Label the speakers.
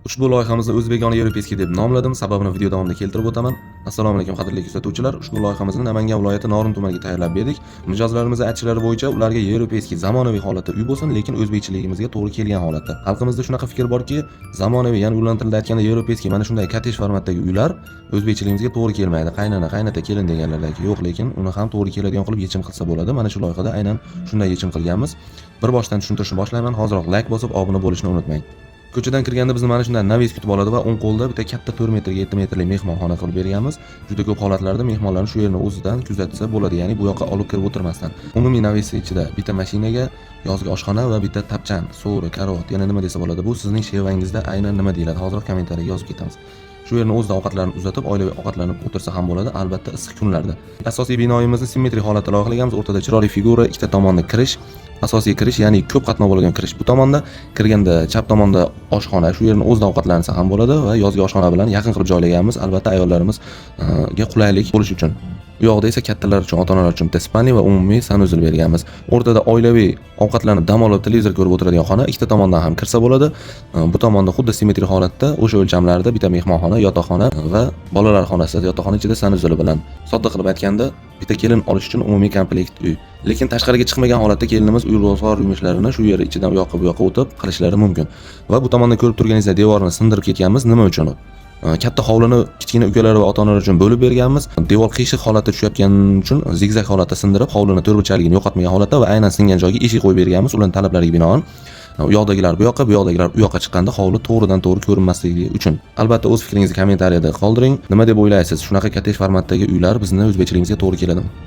Speaker 1: Ushbu loyihamizni O'zbekona Yevropeskiy deb nomladim. Sababini video davomida keltirib o'taman. Assalomu alaykum qadrli kuzatuvchilar. Ushbu loyihamizni Namangan viloyati Norin tumaniga tayyorlab berdik. Mijozlarimiz aytishlari bo'yicha ularga Yevropeskiy zamonaviy holatda uy bo'lsin, lekin o'zbekchiligimizga to'g'ri kelgan holatda. Xalqimizda shunaqa fikr borki, zamonaviy, ya'ni ularning tilida aytganda Yevropeskiy mana shunday kottej formatdagi uylar o'zbekchiligimizga to'g'ri kelmaydi. Qaynana, qaynota, kelin deganlardagi yo'q, lekin uni ham to'g'ri keladigan qilib yechim qilsa bo'ladi. Mana shu loyihada aynan shunday yechim qilganmiz. Bir boshdan tushuntirishni boshlayman. Hozirroq like bosib, obuna bo'lishni unutmang. Ko'chadan kirganda bizni mana shunday navis kutib oladi va o'ng qo'lda bitta katta 4 metrga 7 metrli mehmonxona qilib berganmiz. Juda ko'p holatlarda mehmonlarni shu yerni o'zidan kuzatsa bo'ladi, ya'ni bu yoqqa olib kirib o'tirmasdan. Umumiy navis ichida bitta mashinaga, yozgi oshxona va bitta tapchan, so'ri, karavot, yana nima desa bo'ladi. Bu sizning shevangizda aynan nima deyiladi? Hozirroq kommentariyaga yozib ketamiz. Shu yerni o'zida ovqatlarni uzatib, oilaviy ovqatlanib o'tirsa ham bo'ladi, albatta issiq kunlarda. Asosiy binoyimizni simmetrik holatda loyihalayapmiz. O'rtada chiroyli figura, ikkita tomonda kirish, asosiy kirish, ya'ni ko'p qatnov bo'lgan kirish bu tomonda, kirganda chap tomonda oshxona, shu yerni o'zida ovqatlansa ham bo'ladi va yozgi oshxona bilan yaqin qilib joylaganmiz, albatta ayollarimizga qulaylik bo'lish uchun. Bu yoqda esa kattalar uchun, ota-onalar uchun bitta spalni va umumiy sanuzil berganmiz. O'rtada oilaviy ovqatlanib, dam olib, televizor ko'rib o'tiradigan xona, ikkita tomondan ham kirsa bo'ladi. Bu tomonda xuddi simmetrik holatda o'sha o'lchamlarda bitta mehmonxona, yotoqxona va bolalar xonasi, yotoqxona ichida sanuzili bilan. Sodda qilib aytganda, bitta kelin olish uchun umumiy komplekt uy. Lekin tashqariga chiqmagan holatda kelinimiz uy-ro'zg'or yumushlarini shu yer ichidan u yoqqa bu yoqqa o'tib qilishlari mumkin. Va bu tomondan ko'rib turganingizda devorni sindirib ketganmiz. Nima uchun? Katta hovlini kichkina ukalari va ota-onalar uchun bo'lib berganmiz. Devor qiyshiq holatda tushayotgani uchun zigzag holatda sindirib, hovlini to'rtburchakligini yo'qotmagan holatda va aynan singan joyga eshik qo'yib berganmiz. Ularning talablariga binoan u yoqdagilar bu yoqqa, bu yoqdagilar u yoqqa chiqqanda hovli to'g'ridan-to'g'ri ko'rinmasligi uchun. Albatta o'z fikringizni kommentariyada qoldiring. Nima deb o'ylaysiz? Shunaqa kottej formatdagi uylar bizni o'zbekchiligimizga to'g'ri keladimi?